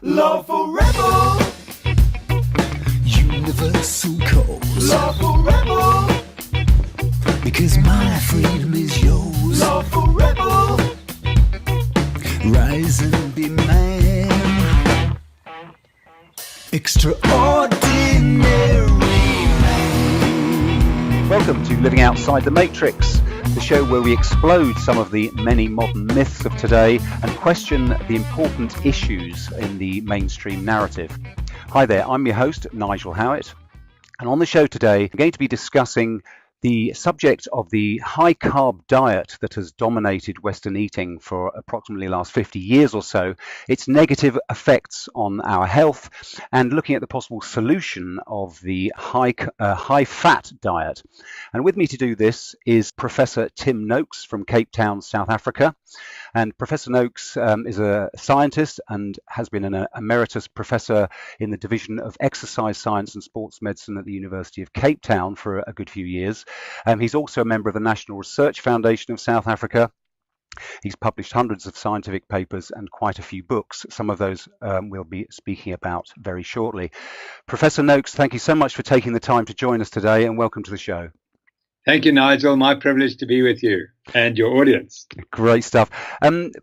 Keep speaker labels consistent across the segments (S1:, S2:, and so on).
S1: Lawful Rebel,
S2: Universal cause.
S1: Lawful Rebel,
S2: Because my freedom is yours.
S1: Lawful Rebel,
S2: Rise and be man. Extraordinary man.
S3: Welcome to Living Outside the Matrix, the show where we explode some of the many modern myths of today and question the important issues in the mainstream narrative. Hi there, I'm your host, Nigel Howitt, and on the show today, I'm going to be discussing the subject of the high-carb diet that has dominated Western eating for approximately the last 50 years or so, its negative effects on our health, and looking at the possible solution of the high-fat diet. And with me to do this is Professor Tim Noakes from Cape Town, South Africa. And Professor Noakes is a scientist and has been an emeritus professor in the Division of Exercise Science and Sports Medicine at the University of Cape Town for a good few years. He's also a member of the National Research Foundation of South Africa. He's published hundreds of scientific papers and quite a few books. Some of those we'll be speaking about very shortly. Professor Noakes, thank you so much for taking the time to join us today, and welcome to the show.
S4: Thank you, Nigel. My privilege to be with you and your audience.
S3: Great stuff.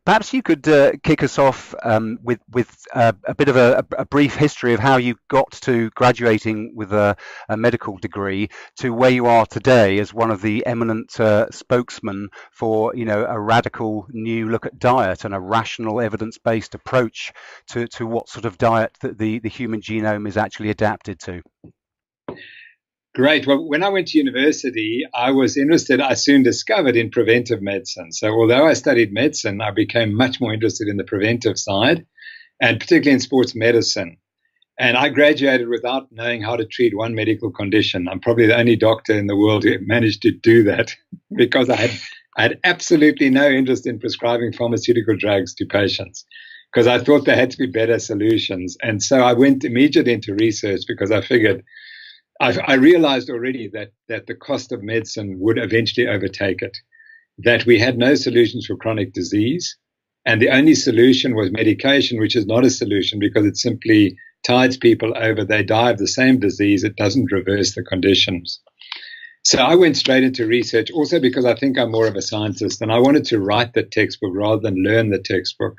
S3: Perhaps you could kick us off with a bit of a brief history of how you got to graduating with a medical degree to where you are today as one of the eminent spokesmen for, a radical new look at diet and a rational evidence-based approach to what sort of diet that the human genome is actually adapted to.
S4: Great. Well, when I went to university, I was interested, I soon discovered, in preventive medicine. So although I studied medicine, I became much more interested in the preventive side, and particularly in sports medicine. And I graduated without knowing how to treat one medical condition. I'm probably the only doctor in the world who managed to do that because I had absolutely no interest in prescribing pharmaceutical drugs to patients because I thought there had to be better solutions. And so I went immediately into research because I figured I realized already that the cost of medicine would eventually overtake it, that we had no solutions for chronic disease, and the only solution was medication, which is not a solution because it simply tides people over. They die of the same disease. It doesn't reverse the conditions. So I went straight into research, also because I think I'm more of a scientist, and I wanted to write the textbook rather than learn the textbook.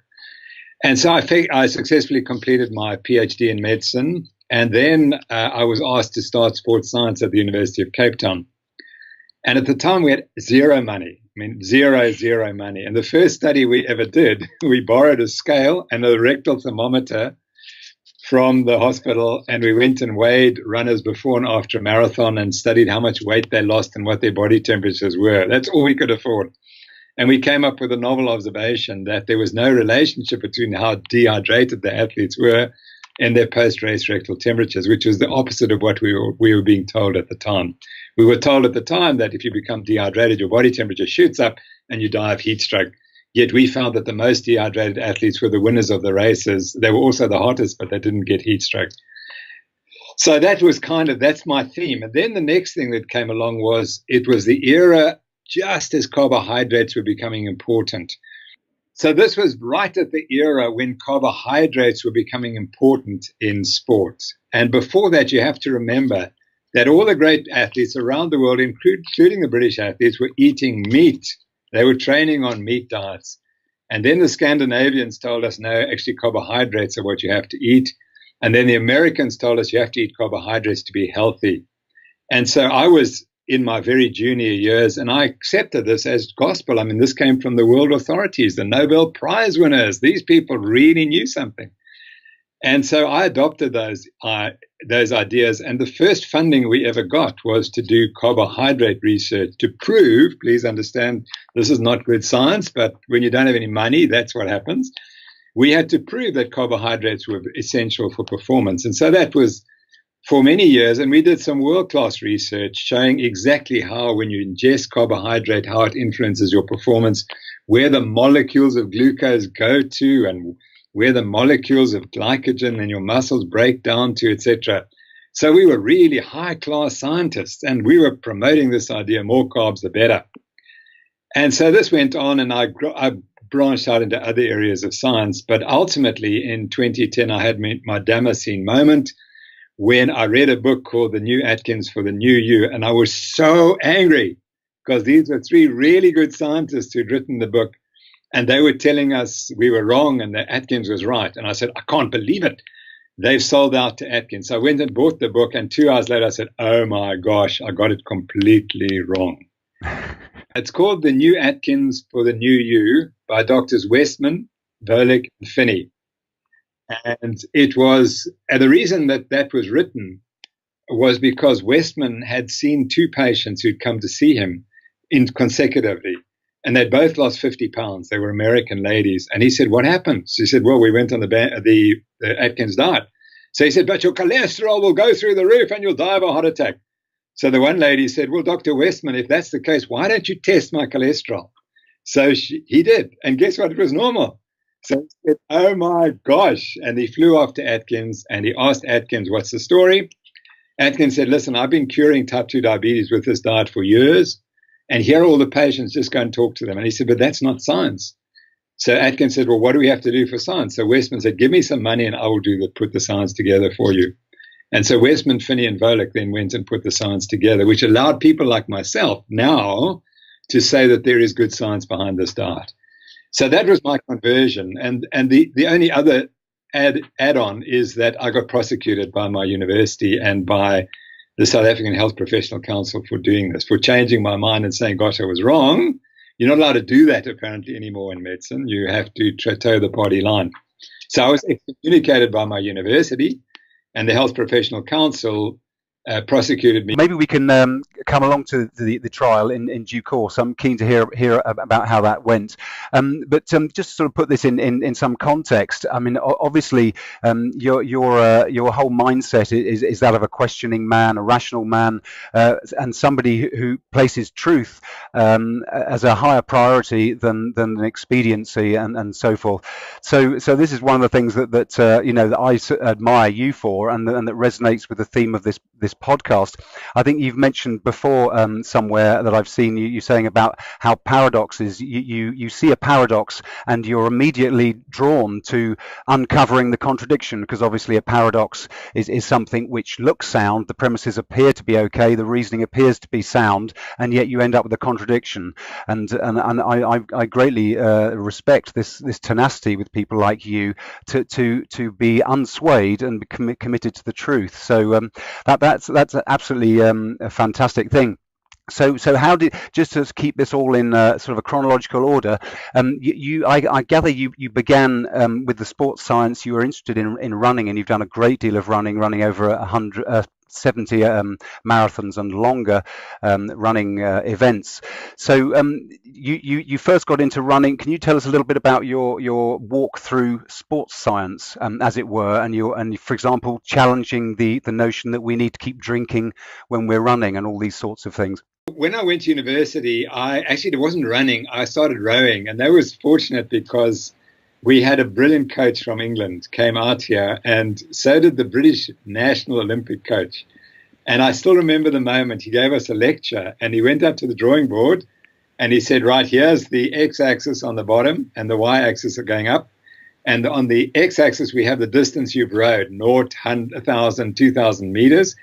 S4: And so I successfully completed my PhD in medicine. And then I was asked to start sports science at the University of Cape Town. And at the time, we had zero money. I mean, zero money. And the first study we ever did, we borrowed a scale and a rectal thermometer from the hospital, and we went and weighed runners before and after a marathon and studied how much weight they lost and what their body temperatures were. That's all we could afford. And we came up with a novel observation that there was no relationship between how dehydrated the athletes were and their post-race rectal temperatures, which was the opposite of what we were being told at the time. We were told at the time that if you become dehydrated, your body temperature shoots up and you die of heat stroke. Yet we found that the most dehydrated athletes were the winners of the races. They were also the hottest, but they didn't get heat stroke. So that's my theme. And then the next thing that came along was it was the era just as carbohydrates were becoming important. So this was right at the era when carbohydrates were becoming important in sports. And before that, you have to remember that all the great athletes around the world, including the British athletes, were eating meat. They were training on meat diets. And then the Scandinavians told us, no, actually carbohydrates are what you have to eat. And then the Americans told us you have to eat carbohydrates to be healthy. And so I was in my very junior years, and I accepted this as gospel. I mean, this came from the world authorities, the Nobel Prize winners. These people really knew something. And so I adopted those ideas. And the first funding we ever got was to do carbohydrate research to prove, please understand, this is not good science, but when you don't have any money, that's what happens. We had to prove that carbohydrates were essential for performance. And so that was for many years, and we did some world-class research showing exactly how, when you ingest carbohydrate, how it influences your performance, where the molecules of glucose go to, and where the molecules of glycogen in your muscles break down to, etc. So we were really high-class scientists, and we were promoting this idea, more carbs, the better. And so this went on, and I branched out into other areas of science. But ultimately, in 2010, I had my Damascene moment when I read a book called The New Atkins for the New You. And I was so angry because these were three really good scientists who'd written the book. And they were telling us we were wrong and that Atkins was right. And I said, I can't believe it. They've sold out to Atkins. So I went and bought the book. And 2 hours later, I said, oh, my gosh, I got it completely wrong. It's called The New Atkins for the New You by Doctors Westman, Volek, and Finney. And it was, and the reason that was written was because Westman had seen two patients who'd come to see him consecutively. And they'd both lost 50 pounds. They were American ladies. And he said, what happened? She said, well, we went on the Atkins diet. So he said, but your cholesterol will go through the roof and you'll die of a heart attack. So the one lady said, well, Dr. Westman, if that's the case, why don't you test my cholesterol? So he did. And guess what? It was normal. So he said, oh, my gosh. And he flew off to Atkins and he asked Atkins, what's the story? Atkins said, listen, I've been curing type 2 diabetes with this diet for years. And here are all the patients, just go and talk to them. And he said, but that's not science. So Atkins said, well, what do we have to do for science? So Westman said, give me some money and I will put the science together for you. And so Westman, Finney, and Volek then went and put the science together, which allowed people like myself now to say that there is good science behind this diet. So that was my conversion. And the only other add-on is that I got prosecuted by my university and by the South African Health Professional Council for doing this, for changing my mind and saying, gosh, I was wrong. You're not allowed to do that apparently anymore in medicine. You have to toe the party line. So I was excommunicated by my university, and the Health Professional Council prosecuted me.
S3: Maybe we can come along to the trial in due course. I'm keen to hear about how that went. But just to sort of put this in some context, I mean, obviously, your whole mindset is that of a questioning man, a rational man, and somebody who places truth as a higher priority than an expediency and so forth. So this is one of the things that I admire you for, and that resonates with the theme of this podcast. I think you've mentioned before somewhere that I've seen you saying about how paradoxes, you see a paradox and you're immediately drawn to uncovering the contradiction, because obviously a paradox is something which looks sound, the premises appear to be okay, the reasoning appears to be sound, and yet you end up with a contradiction. And I greatly respect this tenacity with people like you to be unswayed and be committed to the truth. So that's absolutely a fantastic thing. So how did, just to keep this all in sort of a chronological order, I gather you began with the sports science. You were interested in running, and you've done a great deal of running over 170 marathons and longer running events. So you first got into running. Can you tell us a little bit about your walk through sports science, as it were, and for example, challenging the notion that we need to keep drinking when we're running and all these sorts of things?
S4: When I went to university, it wasn't running. I started rowing, and that was fortunate because we had a brilliant coach from England came out here, and so did the British National Olympic coach. And I still remember the moment he gave us a lecture, and he went up to the drawing board and he said, right, here's the x-axis on the bottom and the y-axis are going up. And on the x-axis, we have the distance you've rowed, 0, 1,000, 2,000 meters.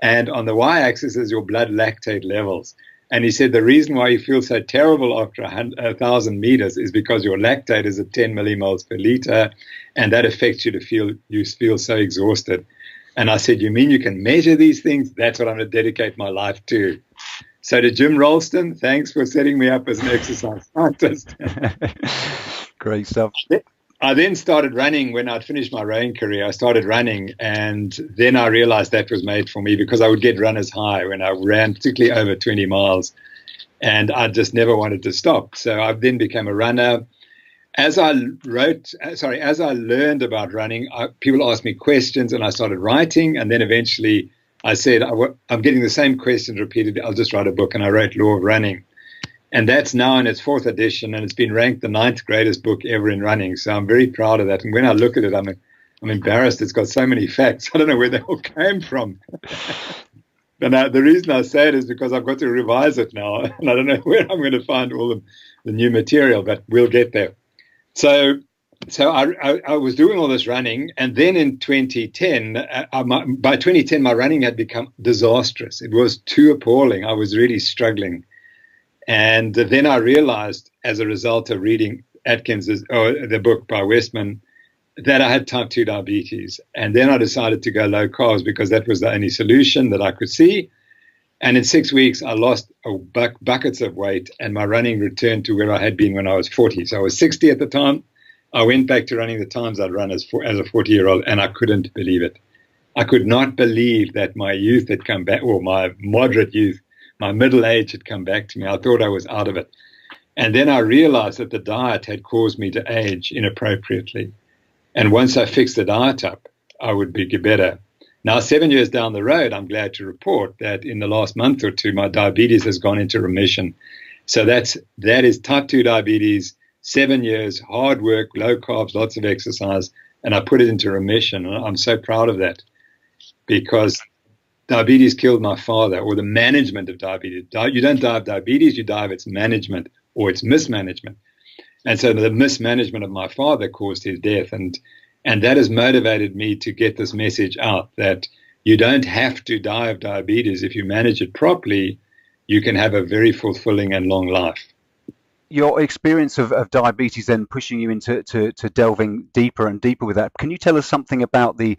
S4: And on the y-axis is your blood lactate levels. And he said the reason why you feel so terrible after 1,000 meters is because your lactate is at 10 millimoles per liter, and that affects you you feel so exhausted. And I said, you mean you can measure these things? That's what I'm going to dedicate my life to. So to Jim Ralston, thanks for setting me up as an exercise scientist.
S3: Great stuff.
S4: I then started running. When I'd finished my rowing career, I started running, and then I realized that was made for me because I would get runner's high when I ran, particularly over 20 miles, and I just never wanted to stop. So I then became a runner. As I learned about running, people asked me questions, and I started writing, and then eventually I said, I'm getting the same questions repeated. I'll just write a book, and I wrote Law of Running. And that's now in its 4th edition, and it's been ranked the 9th greatest book ever in running. So I'm very proud of that. And when I look at it, I'm embarrassed. It's got so many facts. I don't know where they all came from. But the reason I say it is because I've got to revise it now, and I don't know where I'm going to find all the new material, but we'll get there. I was doing all this running, and then in 2010, by 2010, my running had become disastrous. It was too appalling. I was really struggling. And then I realized, as a result of reading the book by Westman, that I had type 2 diabetes. And then I decided to go low carbs because that was the only solution that I could see. And in 6 weeks, I lost buckets of weight, and my running returned to where I had been when I was 40. So I was 60 at the time. I went back to running the times I'd run as a 40-year-old, and I couldn't believe it. I could not believe that my youth had come back, or my moderate youth, my middle age had come back to me. I thought I was out of it. And then I realized that the diet had caused me to age inappropriately. And once I fixed the diet up, I would be better. Now, 7 years down the road, I'm glad to report that in the last month or two, my diabetes has gone into remission. So that is type 2 diabetes, 7 years, hard work, low carbs, lots of exercise, and I put it into remission. And I'm so proud of that, because diabetes killed my father, or the management of diabetes. You don't die of diabetes, you die of its management or its mismanagement. And so the mismanagement of my father caused his death. And that has motivated me to get this message out, that you don't have to die of diabetes. If you manage it properly, you can have a very fulfilling and long life.
S3: Your experience of diabetes then pushing you into to delving deeper and deeper with that. Can you tell us something about the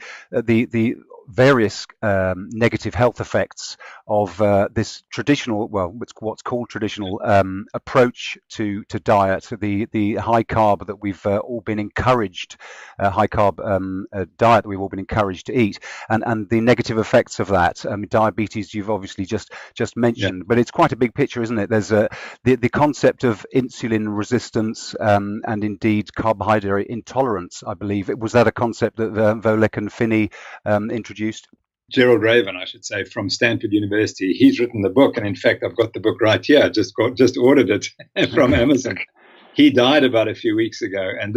S3: various negative health effects of this traditional, well, what's called traditional approach to diet, the high carb that we've all been encouraged, high carb diet that we've all been encouraged to eat, and the negative effects of that. Diabetes, you've obviously just mentioned, but it's quite a big picture, isn't it? There's the concept of insulin resistance and indeed carbohydrate intolerance. I believe was that a concept that Volek and Finney introduced?
S4: Gerald Raven, I should say, from Stanford University. He's written the book, and in fact, I've got the book right here. Just ordered it from Amazon. He died about a few weeks ago, and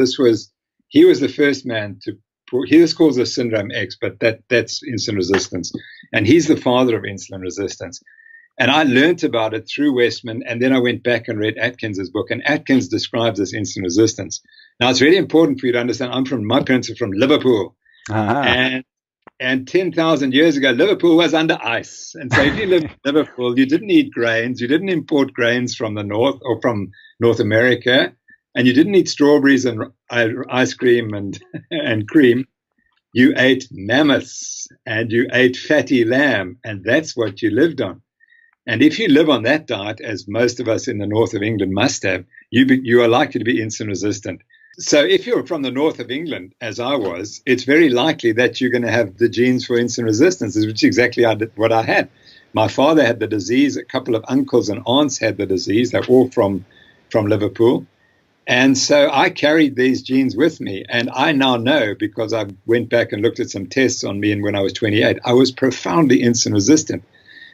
S4: he was the first man to. He calls it syndrome X, but that's insulin resistance, and he's the father of insulin resistance. And I learned about it through Westman, and then I went back and read Atkins's book, and Atkins describes this insulin resistance. Now, it's really important for you to understand. My parents are from Liverpool, and 10,000 years ago, Liverpool was under ice. And so if you lived in Liverpool, you didn't eat grains. You didn't import grains from the north or from North America. And you didn't eat strawberries and ice cream and cream. You ate mammoths and you ate fatty lamb. And that's what you lived on. And if you live on that diet, as most of us in the north of England must have, you are likely to be insulin resistant. So if you're from the north of England, as I was, it's very likely that you're going to have the genes for insulin resistance, which is exactly what I had. My father had the disease. A couple of uncles and aunts had the disease. They're all from Liverpool. And so I carried these genes with me. And I now know, because I went back and looked at some tests on me, and when I was 28, I was profoundly insulin resistant.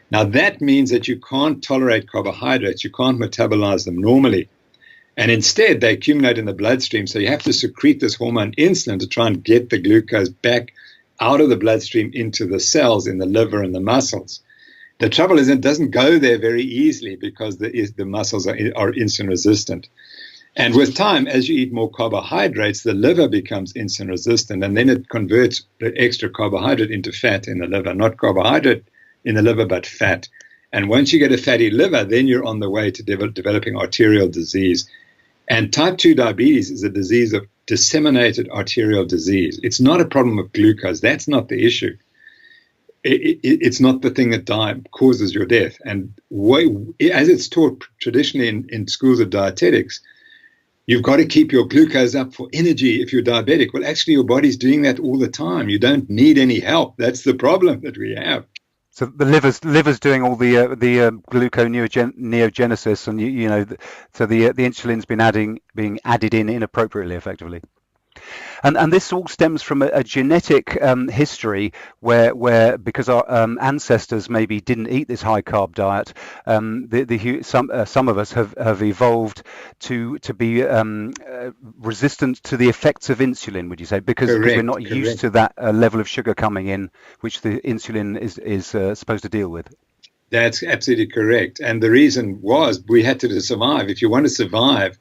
S4: Now, that means that you can't tolerate carbohydrates. You can't metabolize them normally. And instead, they accumulate in the bloodstream. So you have to secrete this hormone insulin to try and get the glucose back out of the bloodstream into the cells in the liver and the muscles. The trouble is it doesn't go there very easily because the muscles are insulin resistant. And with time, as you eat more carbohydrates, the liver becomes insulin resistant, and then it converts the extra carbohydrate into fat in the liver, not carbohydrate in the liver, but fat. And once you get a fatty liver, then you're on the way to developing arterial disease. And type 2 diabetes is a disease of disseminated arterial disease. It's not a problem of glucose. That's not the issue. It's not the thing that causes your death. And as it's taught traditionally in schools of dietetics, you've got to keep your glucose up for energy if you're diabetic. Well, actually, your body's doing that all the time. You don't need any help. That's the problem that we have.
S3: So the liver's doing all the gluconeogenesis, and so the insulin's being added in inappropriately, effectively. And this all stems from a genetic history where because our ancestors maybe didn't eat this high carb diet, some of us have evolved to be resistant to the effects of insulin. Would you say because we're not used to that level of sugar coming in, which the insulin is supposed to deal with? That's
S4: absolutely correct. And the reason was we had to survive. If you want to survive,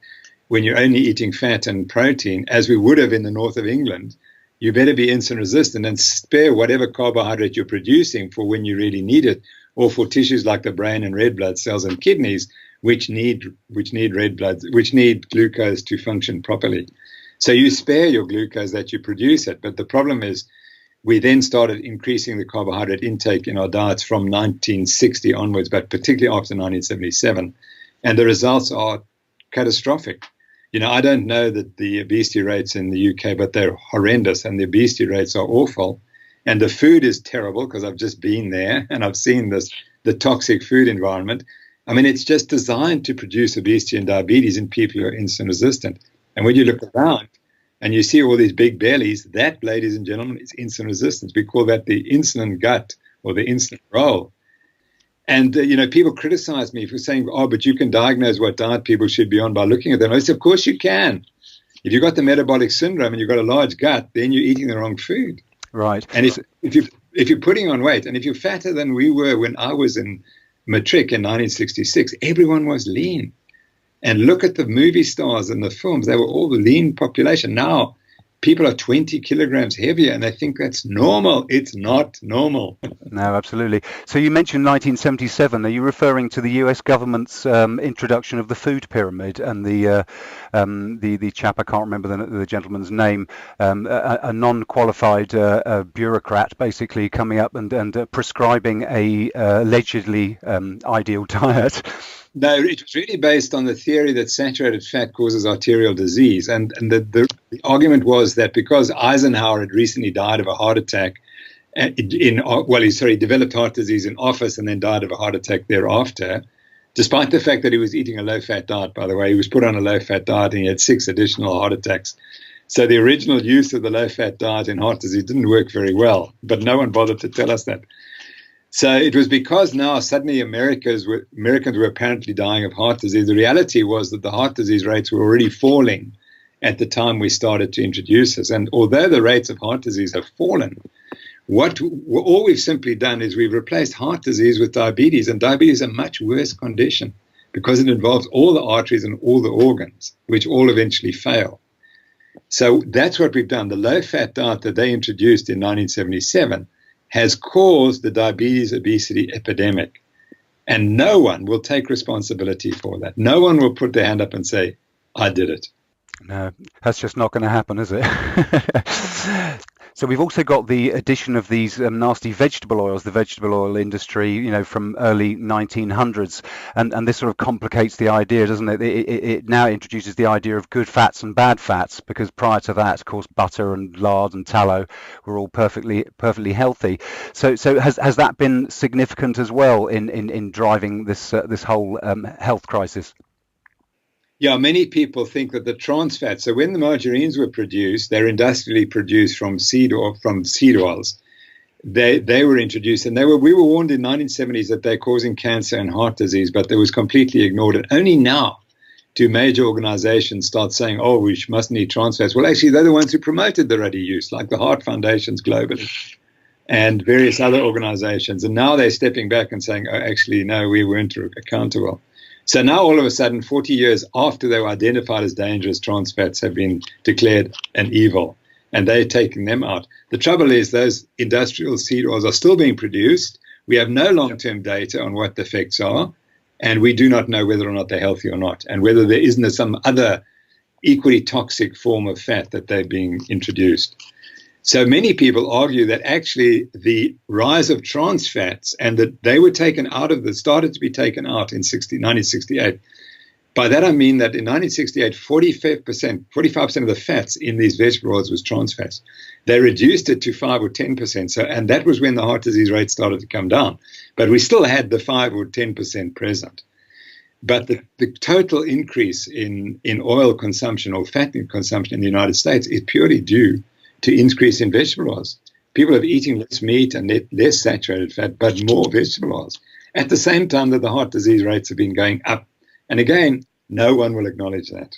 S4: when you're only eating fat and protein, as we would have in the north of England, you better be insulin resistant and spare whatever carbohydrate you're producing for when you really need it, or for tissues like the brain and red blood cells and kidneys, which need glucose to function properly. So you spare your glucose that you produce it. But the problem is, we then started increasing the carbohydrate intake in our diets from 1960 onwards, but particularly after 1977. And the results are catastrophic. I don't know that the obesity rates in the UK, but they're horrendous, and the obesity rates are awful. And the food is terrible, because I've just been there and I've seen the toxic food environment. I mean, it's just designed to produce obesity and diabetes in people who are insulin resistant. And when you look around and you see all these big bellies, that, ladies and gentlemen, is insulin resistance. We call that the insulin gut or the insulin roll. And, people criticize me for saying, but you can diagnose what diet people should be on by looking at them. I said, of course you can. If you've got the metabolic syndrome and you've got a large gut, then you're eating the wrong food.
S3: Right.
S4: And if you're putting on weight, and if you're fatter than we were when I was in matric in 1966, everyone was lean. And look at the movie stars and the films. They were all the lean population. Now, people are 20 kilograms heavier, and they think that's normal. It's not normal.
S3: No, absolutely. So you mentioned 1977. Are you referring to the US government's introduction of the food pyramid and the chap, I can't remember the gentleman's name, a non-qualified bureaucrat basically coming up and prescribing a allegedly ideal diet?
S4: No, it was really based on the theory that saturated fat causes arterial disease. And the argument was that because Eisenhower had recently died of a heart attack, he developed heart disease in office and then died of a heart attack thereafter, despite the fact that he was eating a low-fat diet, by the way. He was put on a low-fat diet and he had 6 additional heart attacks. So the original use of the low-fat diet in heart disease didn't work very well, but no one bothered to tell us that. So it was because now suddenly Americans were apparently dying of heart disease. The reality was that the heart disease rates were already falling at the time we started to introduce this. And although the rates of heart disease have fallen, all we've simply done is we've replaced heart disease with diabetes. And diabetes is a much worse condition because it involves all the arteries and all the organs, which all eventually fail. So that's what we've done. The low-fat diet that they introduced in 1977 has caused the diabetes obesity epidemic. And no one will take responsibility for that. No one will put their hand up and say, I did it.
S3: No, that's just not going to happen, is it? So we've also got the addition of these nasty vegetable oils, the vegetable oil industry, from early 1900s. And this sort of complicates the idea, doesn't it? It now introduces the idea of good fats and bad fats, because prior to that, of course, butter and lard and tallow were all perfectly healthy. So has that been significant as well in driving this whole health crisis?
S4: Yeah, many people think that the trans fats, so when the margarines were produced, they're industrially produced from seed oils. They were introduced, and we were warned in the 1970s that they're causing cancer and heart disease, but they was completely ignored. And only now do major organizations start saying, we mustn't eat trans fats. Well, actually, they're the ones who promoted the ready use, like the heart foundations globally and various other organizations. And now they're stepping back and saying, actually, no, we weren't accountable. So now all of a sudden, 40 years after they were identified as dangerous, trans fats have been declared an evil, and they're taking them out. The trouble is those industrial seed oils are still being produced. We have no long-term data on what the effects are, and we do not know whether or not they're healthy or not, and whether there isn't some other equally toxic form of fat that they're being introduced. So many people argue that actually the rise of trans fats and that they were started to be taken out in 1968. By that I mean that in 1968, 45% of the fats in these vegetable oils was trans fats. They reduced it to 5 or 10%. And that was when the heart disease rate started to come down. But we still had the 5 or 10% present. But the total increase in oil consumption or fat consumption in the United States is purely due to increase in vegetable oils. People are eating less meat and less saturated fat, but more vegetable oils. At the same time that the heart disease rates have been going up. And again, no one will acknowledge that.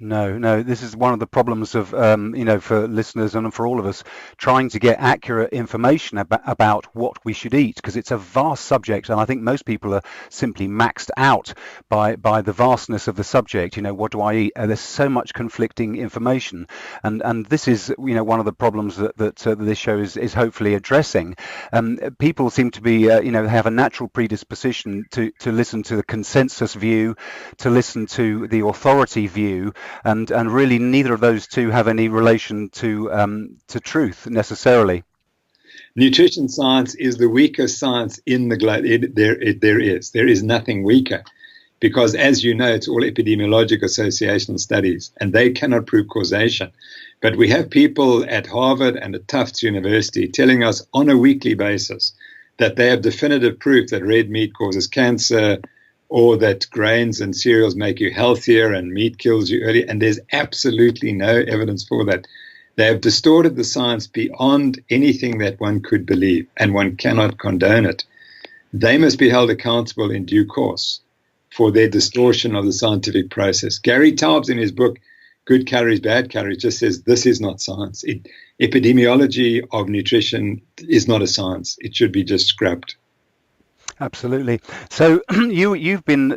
S3: No. This is one of the problems of, for listeners and for all of us, trying to get accurate information about what we should eat, because it's a vast subject, and I think most people are simply maxed out by the vastness of the subject. What do I eat? There's so much conflicting information, and this is, one of the problems that this show is hopefully addressing. People seem to be, have a natural predisposition to listen to the consensus view, to listen to the authority view. And really, neither of those two have any relation to truth necessarily.
S4: Nutrition science is the weakest science in the globe. There is nothing weaker, because, as you know, it's all epidemiologic associational studies, and they cannot prove causation. But we have people at Harvard and at Tufts University telling us on a weekly basis that they have definitive proof that red meat causes cancer, or that grains and cereals make you healthier and meat kills you early, and there's absolutely no evidence for that. They have distorted the science beyond anything that one could believe, and one cannot condone it. They must be held accountable in due course for their distortion of the scientific process. Gary Taubes, in his book, Good Calories, Bad Calories, just says this is not science. Epidemiology of nutrition is not a science. It should be just scrapped.
S3: Absolutely. So you've been,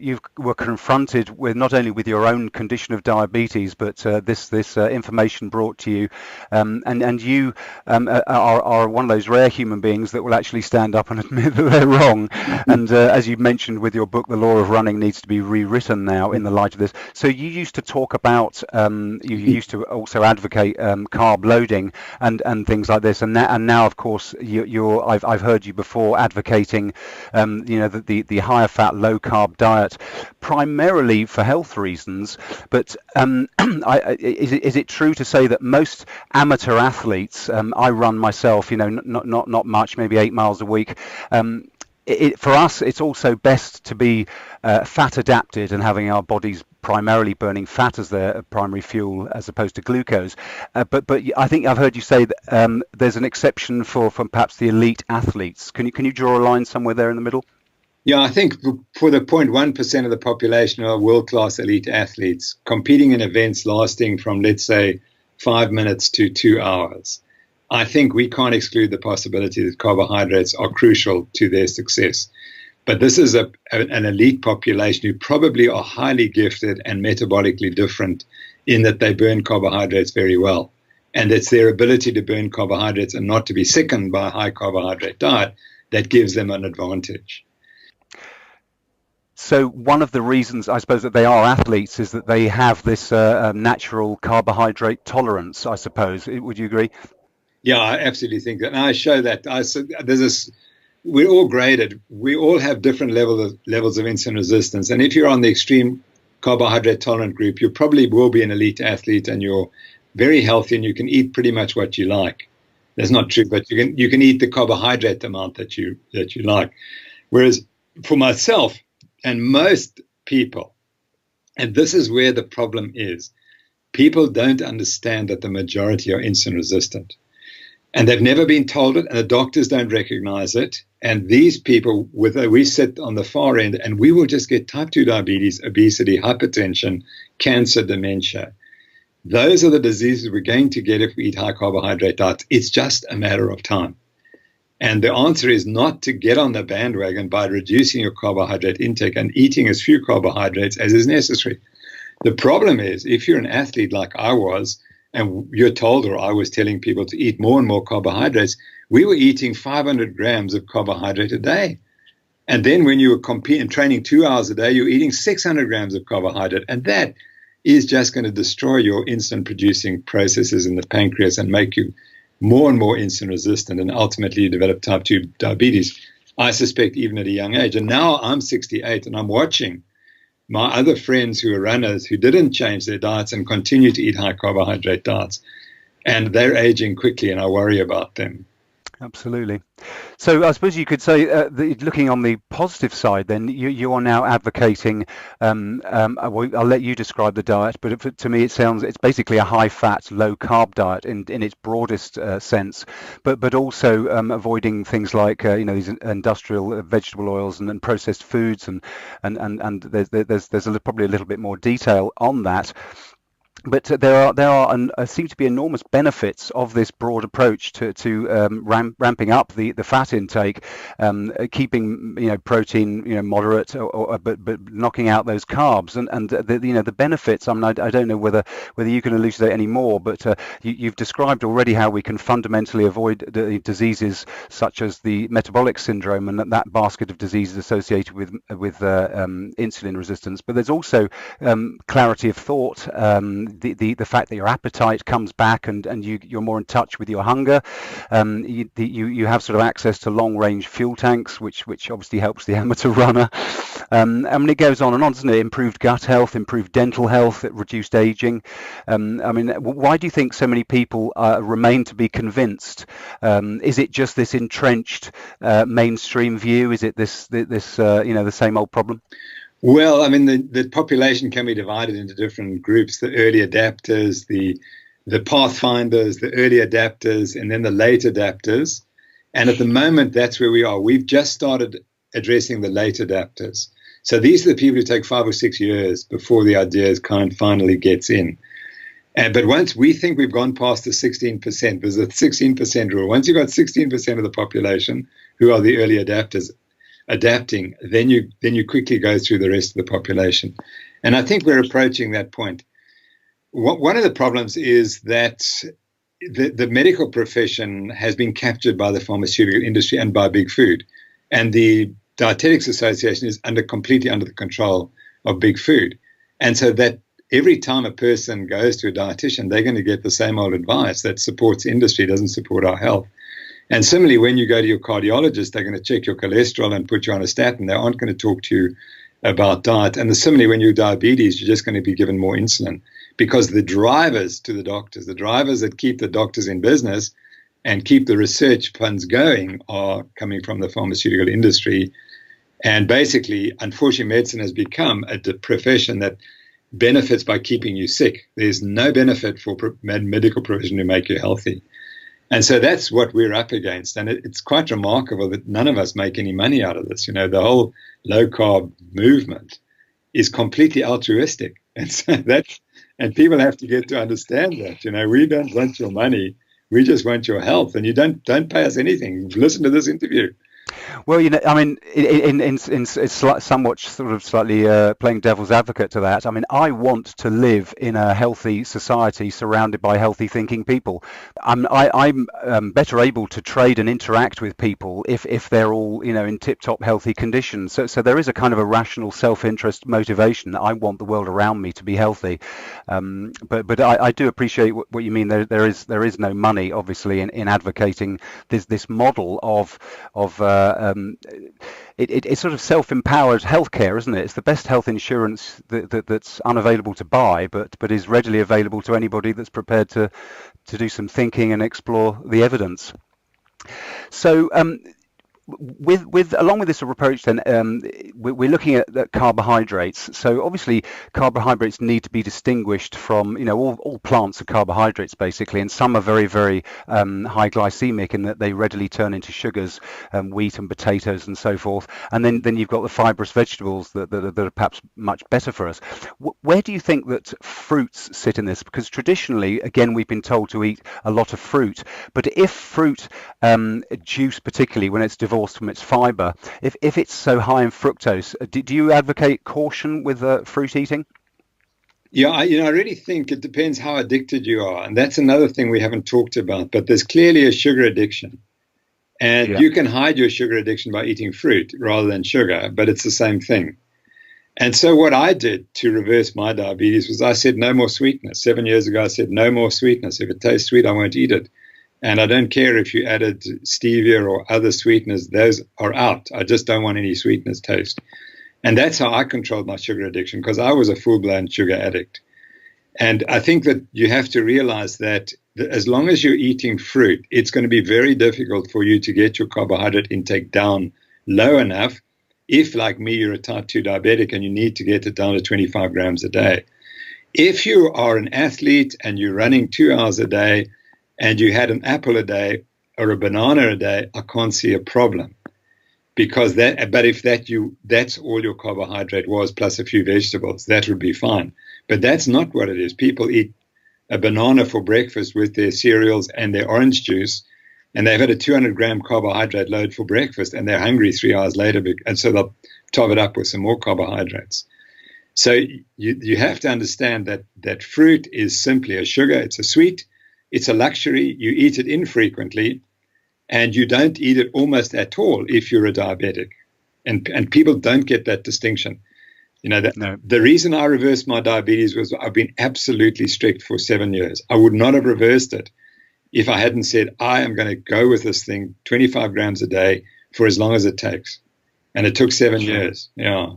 S3: you were confronted with not only with your own condition of diabetes, but this information brought to you, and you are one of those rare human beings that will actually stand up and admit that they're wrong. And as you mentioned with your book, The Law of Running needs to be rewritten now in the light of this. So you used to talk about, you used to also advocate carb loading and things like this, and now of course I've heard you before advocating the higher fat, low carb diet, primarily for health reasons. But is it true to say that most amateur athletes, I run myself, not much, maybe 8 miles a week. For us, it's also best to be fat adapted and having our bodies primarily burning fat as their primary fuel as opposed to glucose. But I think I've heard you say that there's an exception for perhaps the elite athletes. Can you draw a line somewhere there in the middle?
S4: Yeah, I think for the 0.1% of the population are world-class elite athletes competing in events lasting from, let's say, 5 minutes to 2 hours. I think we can't exclude the possibility that carbohydrates are crucial to their success. But this is an elite population who probably are highly gifted and metabolically different in that they burn carbohydrates very well. And it's their ability to burn carbohydrates and not to be sickened by a high carbohydrate diet that gives them an advantage.
S3: So one of the reasons, I suppose, that they are athletes is that they have this natural carbohydrate tolerance, I suppose. Would you agree?
S4: Yeah, I absolutely think that. And I show that. We're all graded. We all have different levels of insulin resistance. And if you're on the extreme carbohydrate tolerant group, you probably will be an elite athlete and you're very healthy and you can eat pretty much what you like. That's not true, but you can eat the carbohydrate amount that you like. Whereas for myself and most people, and this is where the problem is, people don't understand that the majority are insulin resistant. And they've never been told it, and the doctors don't recognize it. And these people, we sit on the far end, and we will just get type 2 diabetes, obesity, hypertension, cancer, dementia. Those are the diseases we're going to get if we eat high carbohydrate diets. It's just a matter of time. And the answer is not to get on the bandwagon by reducing your carbohydrate intake and eating as few carbohydrates as is necessary. The problem is, if you're an athlete like I was, and you're told, or I was telling people to eat more and more carbohydrates, we were eating 500 grams of carbohydrate a day. And then when you were competing, training 2 hours a day, you're eating 600 grams of carbohydrate. And that is just going to destroy your insulin-producing processes in the pancreas and make you more and more insulin resistant. And ultimately, you develop type 2 diabetes, I suspect, even at a young age. And now I'm 68 and I'm watching my other friends who are runners who didn't change their diets and continue to eat high carbohydrate diets. And they're aging quickly, and I worry about them.
S3: Absolutely. So I suppose you could say, looking on the positive side, then you are now advocating. I'll let you describe the diet, but to me, it's basically a high-fat, low-carb diet in its broadest sense, but also avoiding things like these industrial vegetable oils and processed foods, and there's probably a little bit more detail on that. But there seem to be enormous benefits of this broad approach to ramping up the fat intake, keeping protein moderate, but knocking out those carbs, and the benefits. I mean, I don't know whether you can elucidate any more, but you've described already how we can fundamentally avoid the diseases such as the metabolic syndrome and that basket of diseases associated with insulin resistance. But there's also clarity of thought. The fact that your appetite comes back and you're more in touch with your hunger. You have sort of access to long range fuel tanks, which obviously helps the amateur runner. I mean, it goes on and on, doesn't it? Improved gut health, improved dental health, reduced aging. I mean, why do you think so many people remain to be convinced? Is it just this entrenched mainstream view? Is it this the same old problem?
S4: Well, I mean, the population can be divided into different groups: the early adapters, the pathfinders, the early adapters, and then the late adapters. And at the moment, that's where we are. We've just started addressing the late adapters. So these are the people who take 5 or 6 years before the idea finally gets in. But once we think we've gone past the 16%, there's a 16% rule. Once you've got 16% of the population who are the early adapters adapting, then you quickly go through the rest of the population. And I think we're approaching that point. One of the problems is that the medical profession has been captured by the pharmaceutical industry and by big food. And the Dietetics Association is completely under the control of big food. And so that every time a person goes to a dietitian, they're going to get the same old advice that supports industry, doesn't support our health. And similarly, when you go to your cardiologist, they're going to check your cholesterol and put you on a statin. They aren't going to talk to you about diet. And similarly, when you have diabetes, you're just going to be given more insulin, because the drivers to the doctors, the drivers that keep the doctors in business and keep the research funds going, are coming from the pharmaceutical industry. And basically, unfortunately, medicine has become a profession that benefits by keeping you sick. There's no benefit for medical provision to make you healthy. And so that's what we're up against. And it's quite remarkable that none of us make any money out of this. The whole low-carb movement is completely altruistic. And so and people have to get to understand that. We don't want your money. We just want your health. And you don't pay us anything. Listen to this interview.
S3: Well, I mean, it's somewhat sort of slightly playing devil's advocate to that. I mean, I want to live in a healthy society surrounded by healthy thinking people. I'm better able to trade and interact with people if they're all in tip-top healthy conditions. So there is a kind of a rational self-interest motivation. I want the world around me to be healthy. But I do appreciate what you mean. There is no money, obviously, in advocating this model of it's sort of self-empowered healthcare, isn't it? It's the best health insurance that's unavailable to buy, but is readily available to anybody that's prepared to do some thinking and explore the evidence. So along with this approach, then we're looking at carbohydrates. So obviously, carbohydrates need to be distinguished from all plants are carbohydrates basically, and some are very, very high glycemic in that they readily turn into sugars, wheat and potatoes and so forth. And then you've got the fibrous vegetables that are perhaps much better for us. Where do you think that fruits sit in this? Because traditionally, again, we've been told to eat a lot of fruit, but if fruit juice, particularly when it's divorced from its fiber, if it's so high in fructose, do you advocate caution with fruit eating?
S4: Yeah, I really think it depends how addicted you are. And that's another thing we haven't talked about. But there's clearly a sugar addiction. And you can hide your sugar addiction by eating fruit rather than sugar, but it's the same thing. And so what I did to reverse my diabetes was I said no more sweetness. 7 years ago, I said no more sweetness. If it tastes sweet, I won't eat it. And I don't care if you added stevia or other sweeteners, those are out. I just don't want any sweetness taste. And that's how I controlled my sugar addiction, because I was a full-blown sugar addict. And I think that you have to realize that as long as you're eating fruit, it's going to be very difficult for you to get your carbohydrate intake down low enough. If, like me, you're a type 2 diabetic and you need to get it down to 25 grams a day. If you are an athlete and you're running 2 hours a day and you had an apple a day or a banana a day, I can't see a problem. Because but if that's all your carbohydrate was plus a few vegetables, that would be fine. But that's not what it is. People eat a banana for breakfast with their cereals and their orange juice, and they've had a 200-gram carbohydrate load for breakfast, and they're hungry 3 hours later, and so they'll top it up with some more carbohydrates. So you have to understand that fruit is simply a sugar. It's a sweet. It's a luxury. You eat it infrequently, and you don't eat it almost at all if you're a diabetic. And people don't get that distinction. You know, The reason I reversed my diabetes was I've been absolutely strict for 7 years. I would not have reversed it if I hadn't said, I am going to go with this thing 25 grams a day for as long as it takes. And it took 7 years. Yeah.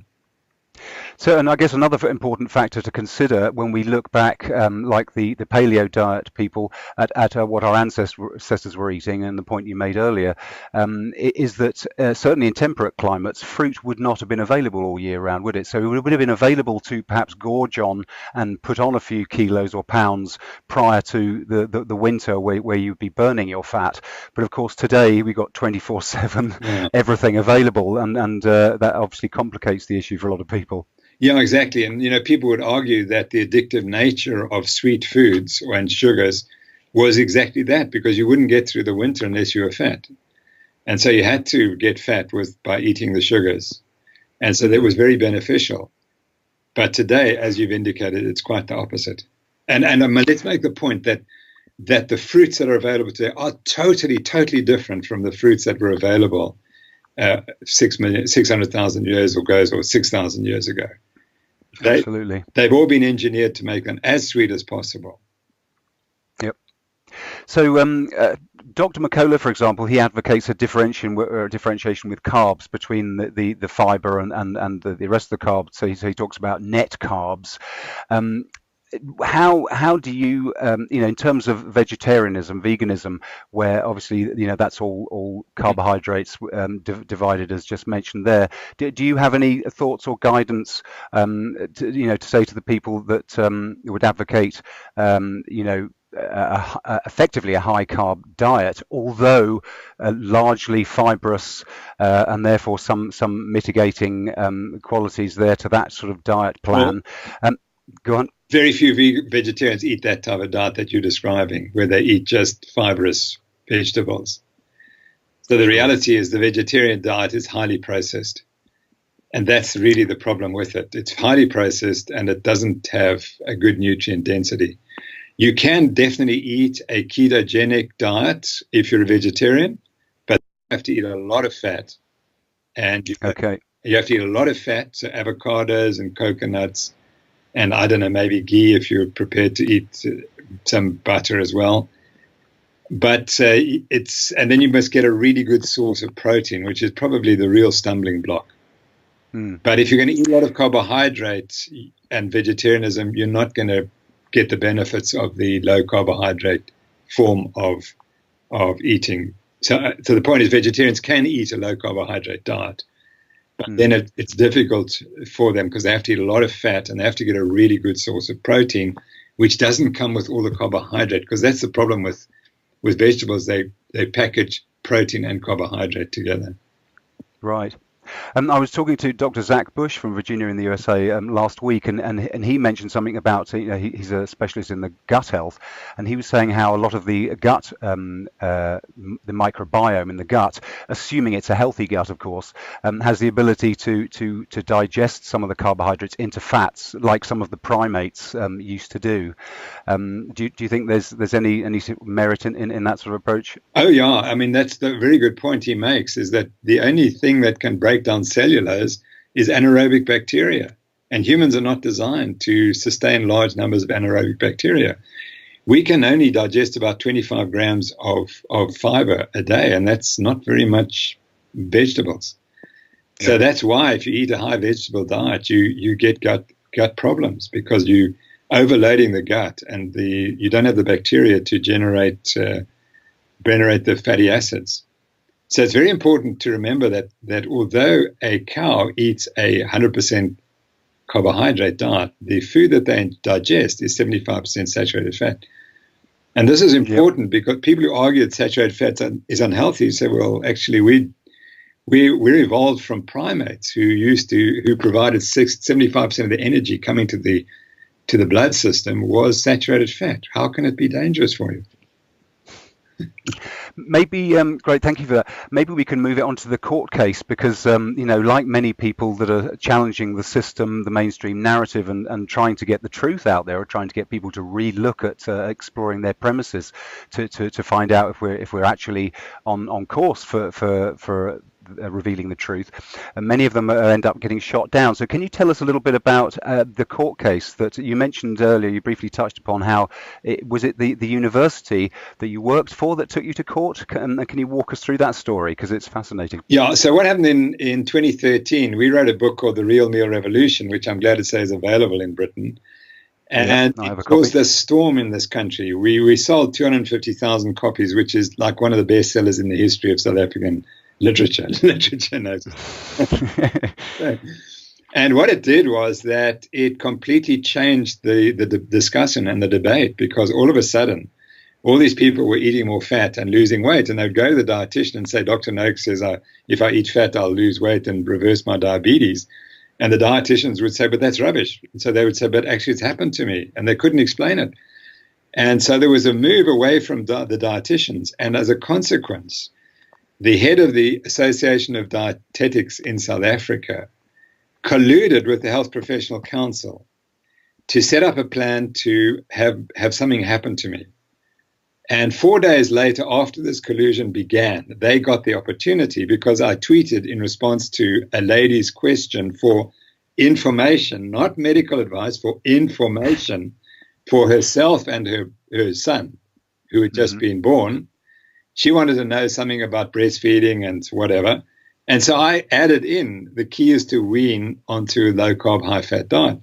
S3: So, and I guess another important factor to consider when we look back, like the paleo diet people at what our ancestors were eating, and the point you made earlier, is that certainly in temperate climates, fruit would not have been available all year round, would it? So it would have been available to perhaps gorge on and put on a few kilos or pounds prior to the winter where you'd be burning your fat. But of course, today we've got 24/7 everything available, and that obviously complicates the issue for a lot of people.
S4: Yeah, exactly. And, you know, people would argue that the addictive nature of sweet foods and sugars was exactly that, because you wouldn't get through the winter unless you were fat. And so you had to get fat by eating the sugars. And so that was very beneficial. But today, as you've indicated, it's quite the opposite. And let's make the point that the fruits that are available today are totally different from the fruits that were available 600,000 years ago or 6,000 years ago.
S3: Absolutely.
S4: They've all been engineered to make them as sweet as possible.
S3: Yep. So Dr. McCullough, for example, he advocates a differentiation with carbs between the fiber and the rest of the carbs. So he talks about net carbs. How do you, in terms of vegetarianism, veganism, where obviously, that's all carbohydrates divided as just mentioned there. Do you have any thoughts or guidance, to say to the people that would advocate, effectively a high carb diet, although largely fibrous, and therefore some mitigating qualities there to that sort of diet plan? Go on.
S4: Very few vegetarians eat that type of diet that you're describing, where they eat just fibrous vegetables. So the reality is the vegetarian diet is highly processed. And that's really the problem with it. It's highly processed and it doesn't have a good nutrient density. You can definitely eat a ketogenic diet if you're a vegetarian, but you have to eat a lot of fat. And you have to eat a lot of fat, so avocados and coconuts, and I don't know, maybe ghee if you're prepared to eat some butter as well. But and then you must get a really good source of protein, which is probably the real stumbling block. But if you're going to eat a lot of carbohydrates and vegetarianism, you're not going to get the benefits of the low carbohydrate form of eating. So the point is, vegetarians can eat a low carbohydrate diet. But then it's difficult for them because they have to eat a lot of fat and they have to get a really good source of protein, which doesn't come with all the carbohydrate, because that's the problem with vegetables. They package protein and carbohydrate together.
S3: Right. I was talking to Dr. Zach Bush from Virginia in the USA last week, and he mentioned something about, he's a specialist in the gut health, and he was saying how a lot of the gut, the microbiome in the gut, assuming it's a healthy gut, of course, has the ability to digest some of the carbohydrates into fats, like some of the primates used to do. Do you think there's any merit in that sort of approach?
S4: Oh yeah, I mean that's the very good point he makes, is that the only thing that can break down cellulose is anaerobic bacteria, and humans are not designed to sustain large numbers of anaerobic bacteria. We can only digest about 25 grams of fiber a day, and that's not very much vegetables. Yeah. So that's why if you eat a high vegetable diet, you get gut problems, because overloading the gut, and you don't have the bacteria to generate the fatty acids. So it's very important to remember that although a cow eats a 100% carbohydrate diet, the food that they digest is 75% saturated fat. And this is important because people who argue that saturated fat is unhealthy say, well, actually we're evolved from primates who provided 75% of the energy coming to the blood system was saturated fat. How can it be dangerous for you?
S3: Maybe, great, thank you for that. Maybe we can move it on to the court case because, like many people that are challenging the system, the mainstream narrative, and trying to get the truth out there, or trying to get people to re-look at exploring their premises to find out if we're actually on course for revealing the truth, and many of them end up getting shot down. So can you tell us a little bit about the court case that you mentioned earlier? You briefly touched upon how was it the university that you worked for that took you to court? Can you walk us through that story, because it's fascinating?
S4: Yeah, so what happened in 2013, we wrote a book called The Real Meal Revolution, which I'm glad to say is available in Britain. And it caused a storm in this country. We sold 250,000 copies, which is like one of the best sellers in the history of South African literature. And what it did was that it completely changed the discussion and the debate, because all of a sudden, all these people were eating more fat and losing weight. And they'd go to the dietitian and say, Dr. Noakes says, if I eat fat, I'll lose weight and reverse my diabetes. And the dietitians would say, but that's rubbish. And so they would say, but actually it's happened to me. And they couldn't explain it. And so there was a move away from the dietitians. And as a consequence, the head of the Association of Dietetics in South Africa colluded with the Health Professional Council to set up a plan to have something happen to me. And 4 days later, after this collusion began, they got the opportunity, because I tweeted in response to a lady's question for information, not medical advice, for information for herself and her son, who had just been born. She wanted to know something about breastfeeding and whatever. And so I added in the key is to wean onto a low-carb, high-fat diet.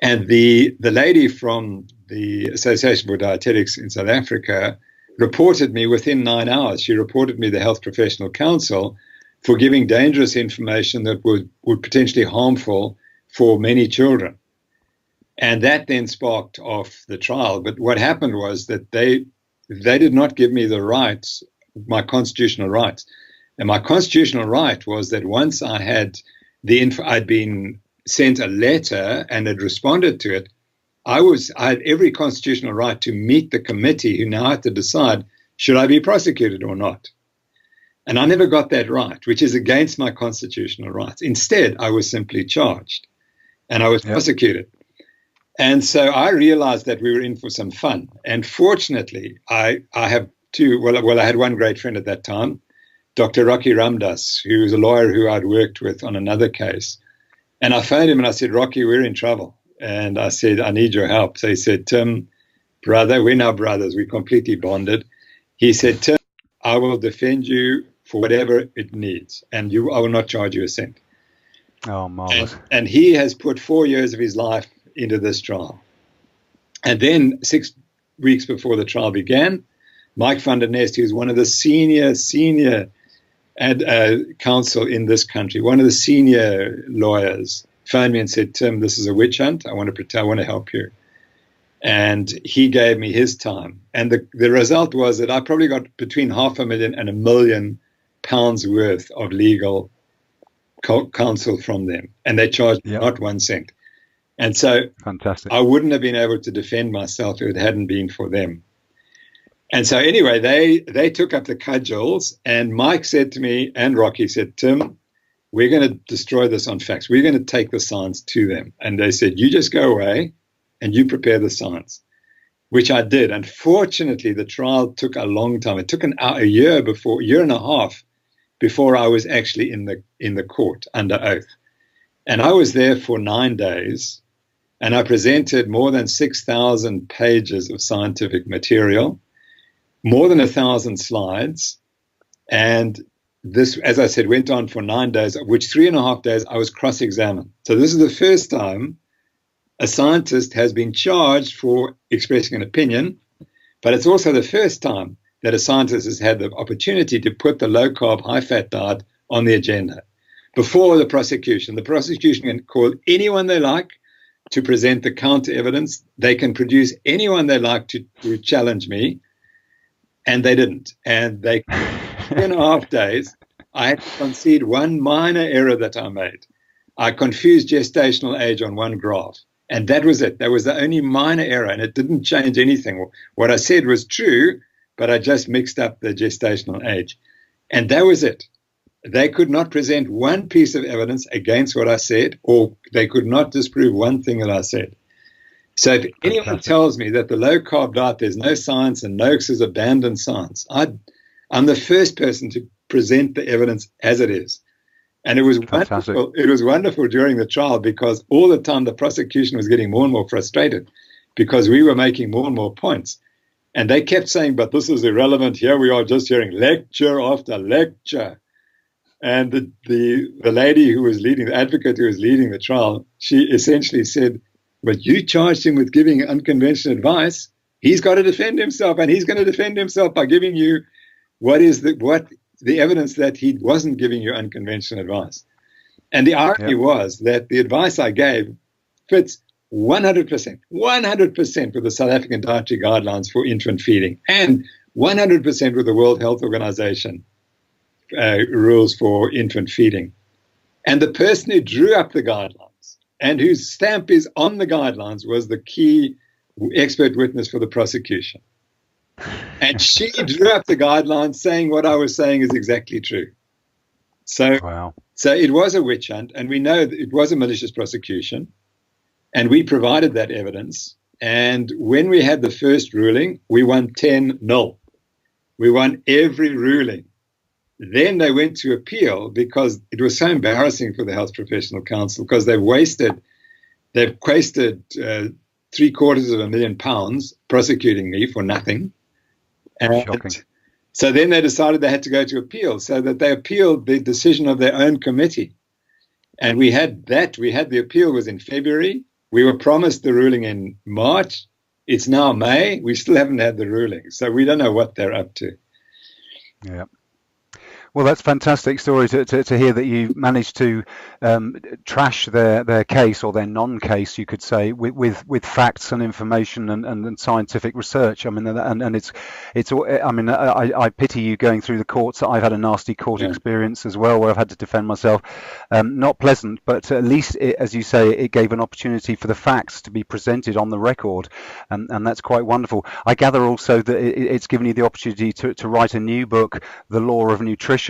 S4: And the lady from the Association for Dietetics in South Africa reported me within 9 hours. She reported me the Health Professional Council for giving dangerous information that would potentially harmful for many children. And that then sparked off the trial. But what happened was that they did not give me the rights, my constitutional rights. And my constitutional right was that once I had I'd been sent a letter and had responded to it, I had every constitutional right to meet the committee who now had to decide, should I be prosecuted or not? And I never got that right, which is against my constitutional rights. Instead, I was simply charged and I was prosecuted. And so I realized that we were in for some fun. And fortunately, I have I had one great friend at that time, Dr. Rocky Ramdas, who was a lawyer who I'd worked with on another case. And I phoned him and I said, Rocky, we're in trouble. And I said, I need your help. So he said, Tim, brother, we're now brothers. We completely bonded. He said, Tim, I will defend you for whatever it needs. And I will not charge you a cent.
S3: Oh, marvelous.
S4: And he has put 4 years of his life into this trial. And then 6 weeks before the trial began, Mike van der Nest, who's one of the senior counsel in this country, one of the senior lawyers, phoned me and said, Tim, this is a witch hunt. I want to help you. And he gave me his time. And the result was that I probably got between $500,000 and £1 million worth of legal counsel from them. And they charged not 1 cent. And so
S3: fantastic.
S4: I wouldn't have been able to defend myself if it hadn't been for them. And so anyway, they took up the cudgels, and Mike said to me, and Rocky said, Tim, we're going to destroy this on facts. We're going to take the science to them. And they said, you just go away and you prepare the science, which I did. Unfortunately, the trial took a long time. It took a year and a half before I was actually in the court under oath. And I was there for 9 days, and I presented more than 6,000 pages of scientific material, more than 1,000 slides. And this, as I said, went on for 9 days, of which 3.5 days I was cross-examined. So this is the first time a scientist has been charged for expressing an opinion, but it's also the first time that a scientist has had the opportunity to put the low-carb, high-fat diet on the agenda. Before the prosecution can call anyone they like to present the counter evidence. They can produce anyone they like to challenge me, and they didn't. And they, 2.5 days, I had to concede one minor error that I made. I confused gestational age on one graph, and that was it. That was the only minor error, and it didn't change anything. What I said was true, but I just mixed up the gestational age. And that was it. They could not present one piece of evidence against what I said, or they could not disprove one thing that I said. So if anyone tells me that the low-carb diet, there's no science and Noakes has abandoned science, I'm the first person to present the evidence as it is. And it was wonderful. It was wonderful during the trial because all the time the prosecution was getting more and more frustrated because we were making more and more points. And they kept saying, but this is irrelevant. Here we are just hearing lecture after lecture. And the lady who was leading, the advocate who was leading the trial, she essentially said, but you charged him with giving unconventional advice. He's got to defend himself, and he's going to defend himself by giving you what the evidence that he wasn't giving you unconventional advice. And the irony was that the advice I gave fits 100% with the South African dietary guidelines for infant feeding and 100% with the World Health Organization rules for infant feeding. And the person who drew up the guidelines and whose stamp is on the guidelines was the key expert witness for the prosecution. And she drew up the guidelines saying what I was saying is exactly true. So it was a witch hunt, and we know that it was a malicious prosecution, and we provided that evidence. And when we had the first ruling, we won 10-0. We won every ruling. Then they went to appeal because it was so embarrassing for the Health Professional Council because they've wasted £750,000 prosecuting me for nothing. And
S3: shocking.
S4: So then they decided they had to go to appeal, so that they appealed the decision of their own committee. And we had the appeal was in February. We were promised the ruling in March. It's now May. We still haven't had the ruling. So we don't know what they're up to.
S3: Yeah. Well, that's a fantastic story to hear that you managed to trash their case, or their non-case, you could say, with facts and information and scientific research. I mean, and it's I mean, I pity you going through the courts. I've had a nasty court experience as well, where I've had to defend myself. Not pleasant, but at least, as you say, it gave an opportunity for the facts to be presented on the record, and that's quite wonderful. I gather also that it's given you the opportunity to write a new book, The Law of Nutrition,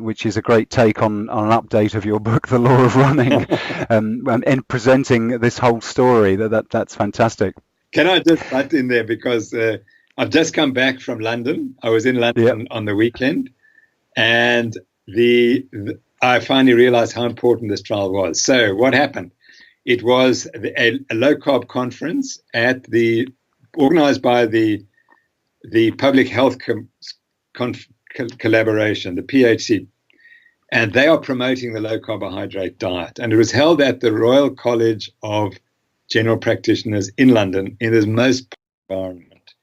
S3: which is a great take on an update of your book, The Law of Running, and presenting this whole story. That's fantastic.
S4: Can I just butt in there, because I've just come back from London. I was in London on the weekend, and I finally realized how important this trial was. So what happened? It was a low-carb conference organized by the Public Health Collaboration, the PHC, and they are promoting the low carbohydrate diet. And it was held at the Royal College of General Practitioners in London in this most environment.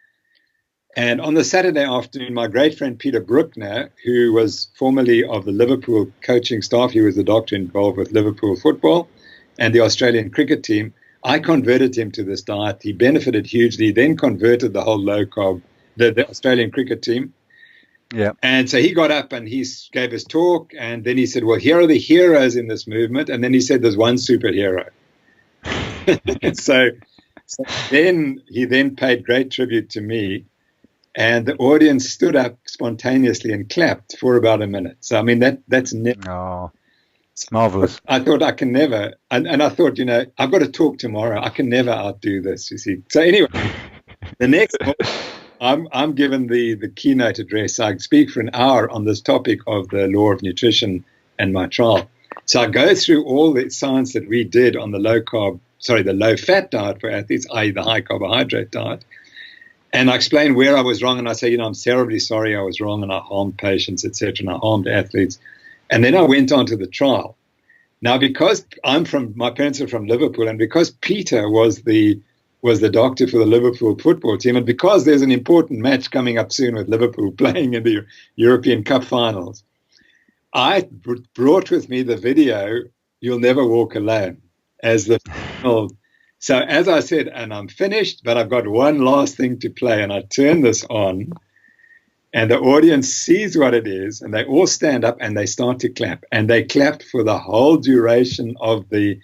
S4: And on the Saturday afternoon, my great friend Peter Bruckner, who was formerly of the Liverpool coaching staff, he was the doctor involved with Liverpool football and the Australian cricket team, I converted him to this diet. He benefited hugely. He then converted the whole low carb, the Australian cricket team.
S3: Yeah.
S4: And so he got up and he gave his talk, and then he said, well, here are the heroes in this movement. And then he said, there's one superhero. so then he paid great tribute to me, and the audience stood up spontaneously and clapped for about a minute. So, I mean, that's never.
S3: Oh, it's marvelous.
S4: I thought I can never, and I thought, I've got to talk tomorrow. I can never outdo this, you see. So anyway, the next I'm given the keynote address. I speak for an hour on this topic of the law of nutrition and my trial. So I go through all the science that we did on the low fat diet for athletes, i.e. the high carbohydrate diet. And I explain where I was wrong. And I say, I'm terribly sorry I was wrong, and I harmed patients, etc., and I harmed athletes. And then I went on to the trial. Now, because my parents are from Liverpool, and because Peter was the doctor for the Liverpool football team, and because there's an important match coming up soon with Liverpool playing in the European Cup finals, I brought with me the video, You'll Never Walk Alone, as the final. So as I said, and I'm finished, but I've got one last thing to play, and I turn this on, and the audience sees what it is, and they all stand up and they start to clap. And they clapped for the whole duration of the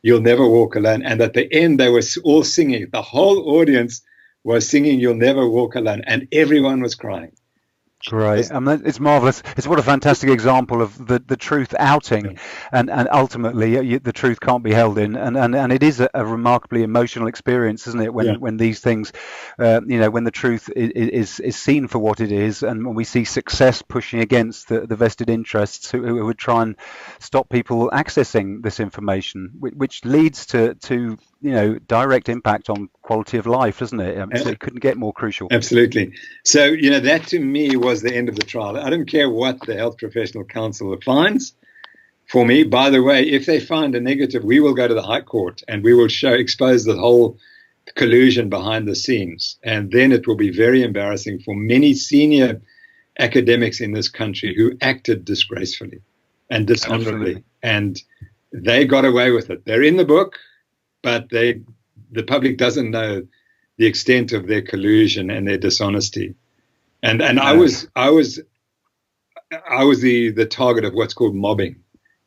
S4: You'll Never Walk Alone. And at the end, they were all singing. The whole audience was singing You'll Never Walk Alone, and everyone was crying.
S3: Great. It's marvelous. It's what a fantastic example of the truth outing, and ultimately the truth can't be held in, and it is a remarkably emotional experience, isn't it? When these things, when the truth is seen for what it is, and when we see success pushing against the vested interests who would try and stop people accessing this information, which leads to direct impact on quality of life, doesn't it? So it couldn't get more crucial.
S4: Absolutely. So, that to me was the end of the trial. I don't care what the Health Professional Council finds for me. By the way, if they find a negative, we will go to the High Court and we will expose the whole collusion behind the scenes. And then it will be very embarrassing for many senior academics in this country who acted disgracefully and dishonorably. And they got away with it. They're in the book, but the public doesn't know the extent of their collusion and their dishonesty. And I was the target of what's called mobbing,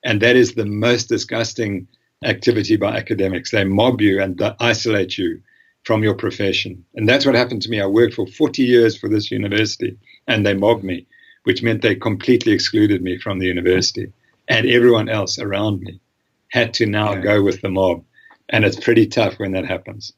S4: and that is the most disgusting activity by academics. They mob you and isolate you from your profession, and that's what happened to me. I worked for 40 years for this university, and they mobbed me, which meant they completely excluded me from the university, and everyone else around me had to now go with the mob. And it's pretty tough when that happens.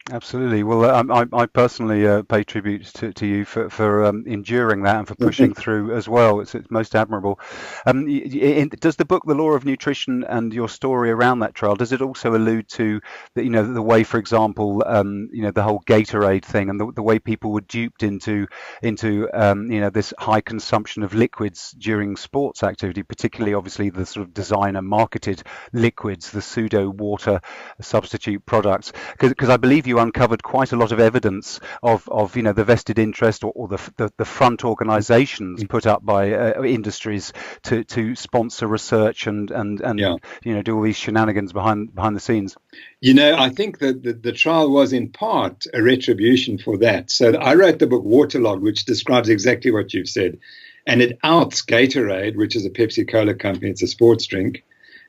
S3: Absolutely. Well, I personally pay tribute to you for enduring that and for pushing through as well. It's most admirable. Does the book, The Law of Nutrition, and your story around that trial, does it also allude to the way, for example, the whole Gatorade thing and the way people were duped into this high consumption of liquids during sports activity, particularly obviously the sort of designer marketed liquids, the pseudo water substitute products? Because I believe you uncovered quite a lot of evidence of the vested interest or the front organizations put up by industries to sponsor research and do all these shenanigans behind the scenes.
S4: I think that the trial was in part a retribution for that. So I wrote the book Waterlogged, which describes exactly what you've said, and it outs Gatorade, which is a Pepsi-Cola company. It's a sports drink,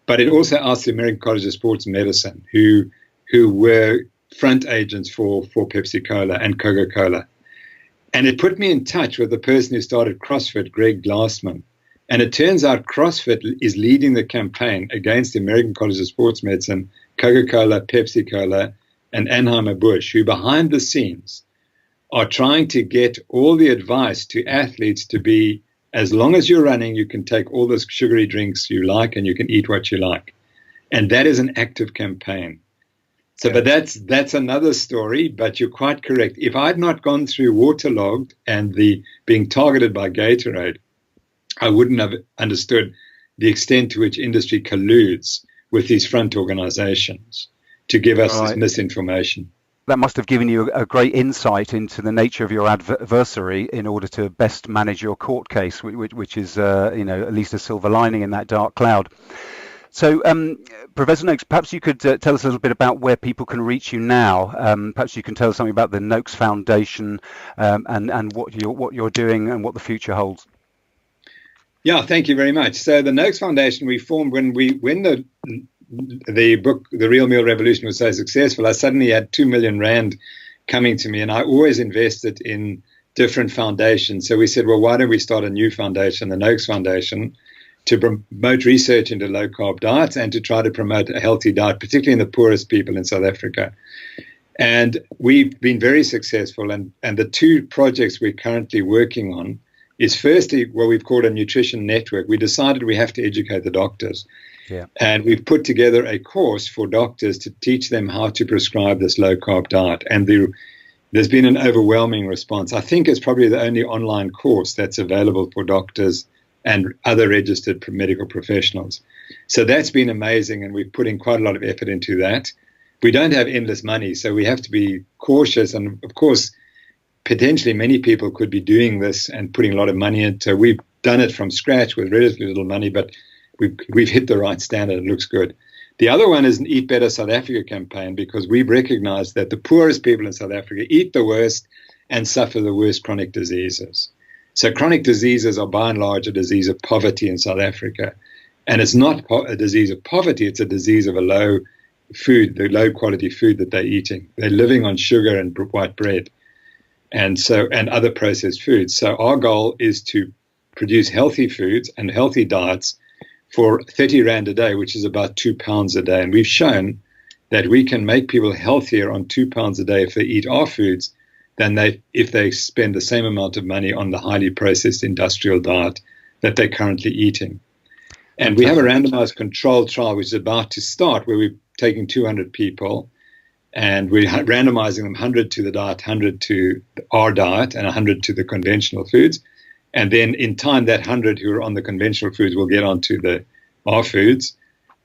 S4: but it also outs the American College of Sports Medicine, who were front agents for Pepsi-Cola and Coca-Cola. And it put me in touch with the person who started CrossFit, Greg Glassman. And it turns out CrossFit is leading the campaign against the American College of Sports Medicine, Coca-Cola, Pepsi-Cola, and Anheuser-Busch, who behind the scenes are trying to get all the advice to athletes to be, as long as you're running, you can take all those sugary drinks you like and you can eat what you like. And that is an active campaign. So, but that's another story, but you're quite correct. If I'd not gone through Waterlogged and the being targeted by Gatorade, I wouldn't have understood the extent to which industry colludes with these front organizations to give us this misinformation.
S3: That must have given you a great insight into the nature of your adversary in order to best manage your court case, which is, at least a silver lining in that dark cloud. So, Professor Noakes, perhaps you could tell us a little bit about where people can reach you now. Perhaps you can tell us something about the Noakes Foundation and what you're doing and what the future holds.
S4: Yeah, thank you very much. So, the Noakes Foundation we formed when the book The Real Meal Revolution was so successful. I suddenly had 2 million rand coming to me, and I always invested in different foundations. So we said, well, why don't we start a new foundation, the Noakes Foundation, to promote research into low-carb diets and to try to promote a healthy diet, particularly in the poorest people in South Africa. And we've been very successful. And the two projects we're currently working on is firstly what we've called a nutrition network. We decided we have to educate the doctors. Yeah. And we've put together a course for doctors to teach them how to prescribe this low-carb diet. And there's been an overwhelming response. I think it's probably the only online course that's available for doctors and other registered medical professionals. So that's been amazing, and we've put in quite a lot of effort into that. We don't have endless money, so we have to be cautious. And of course, potentially many people could be doing this and putting a lot of money into. We've done it from scratch with relatively little money, but we've hit the right standard. It looks good. The other one is an Eat Better South Africa campaign, because we've recognized that the poorest people in South Africa eat the worst and suffer the worst chronic diseases. So chronic diseases are by and large a disease of poverty in South Africa. And it's not a disease of poverty, it's a disease of the low quality food that they're eating. They're living on sugar and white bread and other processed foods. So our goal is to produce healthy foods and healthy diets for 30 Rand a day, which is about 2 pounds a day. And we've shown that we can make people healthier on 2 pounds a day if they eat our foods than if they spend the same amount of money on the highly processed industrial diet that they're currently eating. And we have a randomized controlled trial which is about to start, where we're taking 200 people and we're randomizing them 100 to the diet, 100 to our diet, and 100 to the conventional foods. And then in time, that 100 who are on the conventional foods will get onto our foods.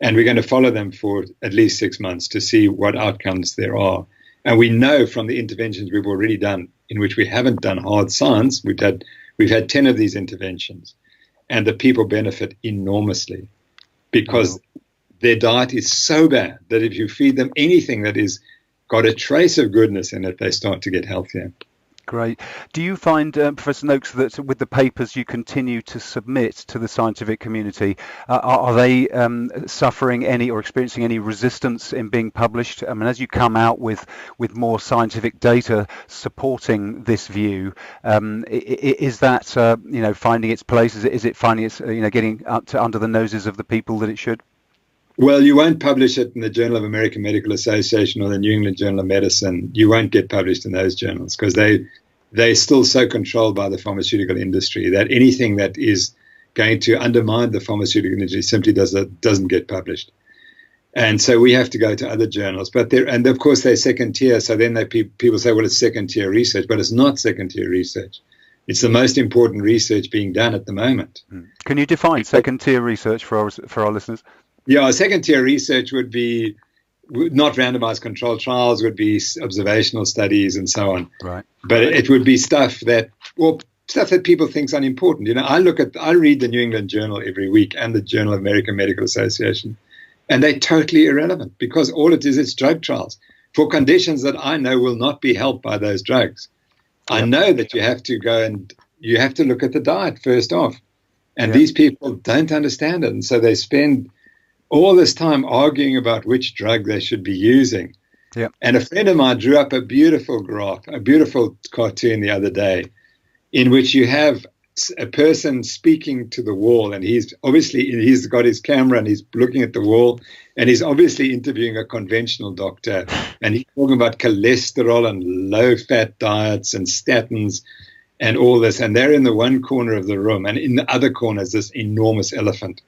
S4: And we're going to follow them for at least 6 months to see what outcomes there are. And we know from the interventions we've already done, in which we haven't done hard science, we've had 10 of these interventions, and the people benefit enormously because their diet is so bad that if you feed them anything that is got a trace of goodness in it, they start to get healthier.
S3: Great. Do you find, Professor Noakes, that with the papers you continue to submit to the scientific community, are they suffering any or experiencing any resistance in being published? I mean, as you come out with more scientific data supporting this view, is that finding its place? Is it finding its getting up to under the noses of the people that it should?
S4: Well, you won't publish it in the Journal of American Medical Association or the New England Journal of Medicine. You won't get published in those journals because they're still so controlled by the pharmaceutical industry that anything that is going to undermine the pharmaceutical industry simply doesn't get published. And so we have to go to other journals. And of course, they're second tier. So then people say, well, it's second tier research, but it's not second tier research. It's the most important research being done at the moment.
S3: Can you define second tier research for our listeners?
S4: Yeah, second tier research would be not randomized controlled trials, would be observational studies and so on.
S3: Right.
S4: But it would be stuff that people think is unimportant. I read the New England Journal every week and the Journal of American Medical Association, and they're totally irrelevant because all it is drug trials for conditions that I know will not be helped by those drugs. Yep. I know that you have to go and you have to look at the diet first off. And these people don't understand it. And so they spend all this time arguing about which drug they should be using.
S3: Yep.
S4: And a friend of mine drew up a beautiful graph, a beautiful cartoon the other day, in which you have a person speaking to the wall, and he's got his camera and he's looking at the wall, and he's obviously interviewing a conventional doctor, and he's talking about cholesterol and low-fat diets and statins and all this, and they're in the one corner of the room, and in the other corner is this enormous elephant.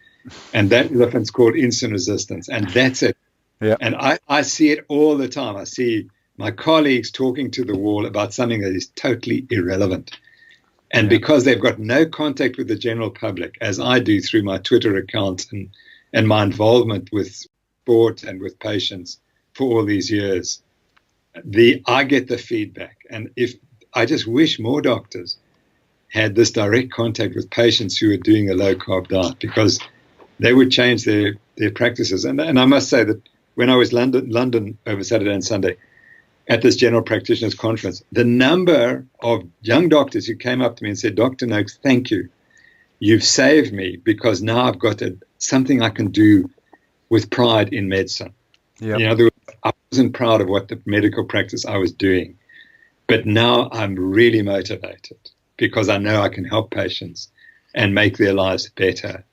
S4: And that elephant's called insulin resistance, and that's it.
S3: Yeah.
S4: And I see it all the time. I see my colleagues talking to the wall about something that is totally irrelevant. And because they've got no contact with the general public, as I do through my Twitter account and my involvement with sport and with patients for all these years, I get the feedback. And I just wish more doctors had this direct contact with patients who are doing a low-carb diet, because they would change their practices. And I must say that when I was in London over Saturday and Sunday at this general practitioners conference, the number of young doctors who came up to me and said, Dr. Noakes, thank you. You've saved me, because now I've got something I can do with pride in medicine. Yep. I wasn't proud of what the medical practice I was doing, but now I'm really motivated because I know I can help patients and make their lives better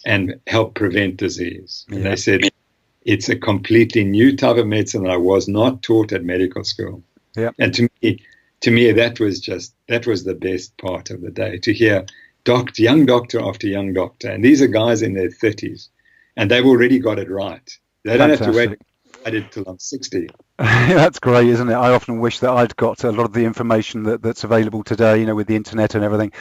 S4: and help prevent disease. And they said, it's a completely new type of medicine that I was not taught at medical school.
S3: Yeah.
S4: And to me, that was the best part of the day, to hear young doctor after young doctor. And these are guys in their 30s, and they've already got it right. They don't have to wait I did till I'm 60.
S3: That's great, isn't it? I often wish that I'd got a lot of the information that's available today, with the internet and everything,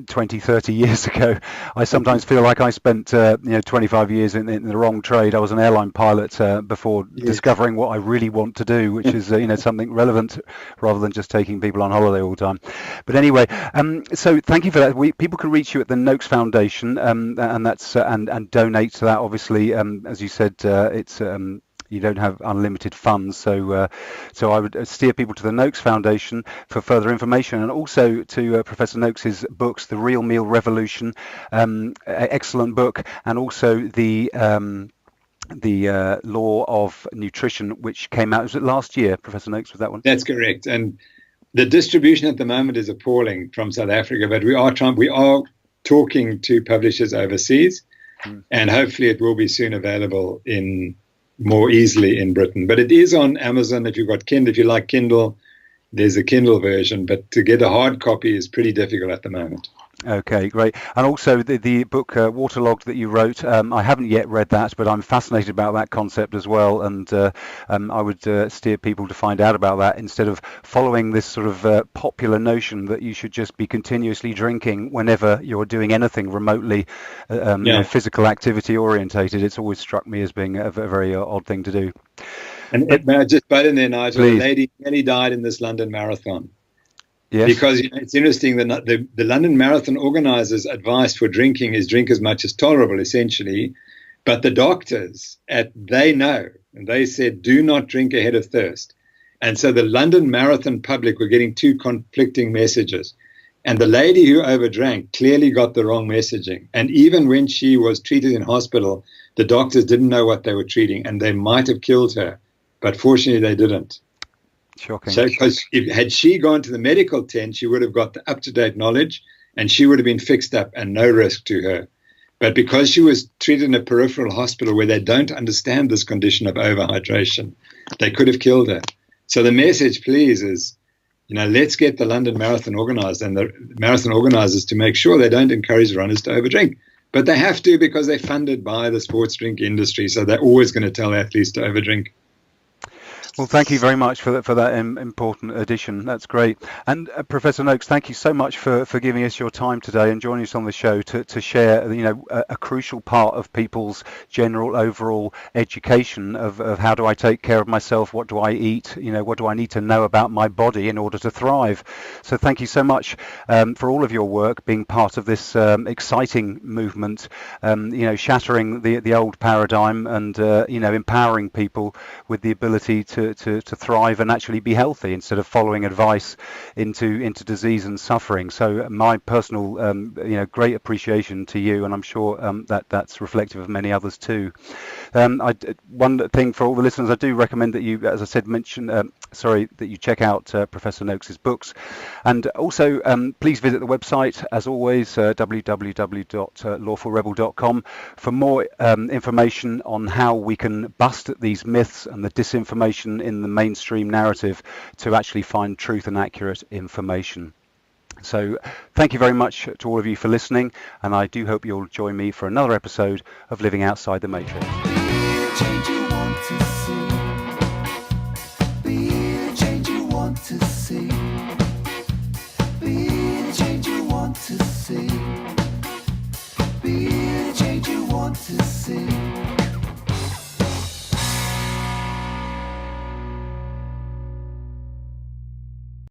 S3: 20, 30 years ago. I sometimes feel like I spent, 25 years in the wrong trade. I was an airline pilot before
S4: Yes.
S3: discovering what I really want to do, which is, something relevant rather than just taking people on holiday all the time. But anyway, so thank you for that. People can reach you at the Noakes Foundation, and that's and donate to that. Obviously, as you said, it's you don't have unlimited funds, so I would steer people to the Noakes Foundation for further information, and also to Professor Noakes's books, The Real Meal Revolution, excellent book, and also the Law of Nutrition, which came out, was it last year, Professor Noakes, was that one?
S4: That's correct. And the distribution at the moment is appalling from South Africa, but we are talking to publishers overseas, and hopefully it will be soon available more easily in Britain. But it is on Amazon. If you've got Kindle, if you like Kindle, there's a Kindle version, but to get a hard copy is pretty difficult at the moment.
S3: Okay, great. And also the book Waterlogged that you wrote, I haven't yet read that, but I'm fascinated about that concept as well, and I would steer people to find out about that instead of following this sort of popular notion that you should just be continuously drinking whenever you're doing anything remotely physical activity orientated. It's always struck me as being a very odd thing to do.
S4: And may I just butt in there, Nigel?
S3: Please.
S4: A lady nearly died in this London Marathon.
S3: Yes.
S4: Because it's interesting that the London Marathon organizers' advice for drinking is drink as much as tolerable, essentially. But the doctors, they know, and they said, do not drink ahead of thirst. And so the London Marathon public were getting two conflicting messages. And the lady who overdrank clearly got the wrong messaging. And even when she was treated in hospital, the doctors didn't know what they were treating, and they might have killed her. But fortunately, they didn't.
S3: Shocking.
S4: So, because had she gone to the medical tent, she would have got the up-to-date knowledge, and she would have been fixed up and no risk to her. But because she was treated in a peripheral hospital where they don't understand this condition of overhydration, they could have killed her. So the message, please, is, let's get the London Marathon organized and the marathon organizers to make sure they don't encourage runners to overdrink. But they have to, because they're funded by the sports drink industry, so they're always going to tell athletes to overdrink.
S3: Well, thank you very much for that important addition. That's great. And Professor Noakes, thank you so much for giving us your time today and joining us on the show to share, a crucial part of people's general overall education of how do I take care of myself, what do I eat, what do I need to know about my body in order to thrive. So thank you so much for all of your work, being part of this exciting movement, shattering the old paradigm and, empowering people with the ability to thrive and actually be healthy instead of following advice into disease and suffering. So my personal great appreciation to you, and I'm sure that's reflective of many others too. One thing for all the listeners, I do recommend that you, as I said, that you check out Professor Noakes's books, and also please visit the website as always, www.lawfulrebel.com, for more information on how we can bust these myths and the disinformation in the mainstream narrative to actually find truth and accurate information. So thank you very much to all of you for listening, and I do hope you'll join me for another episode of Living Outside the Matrix.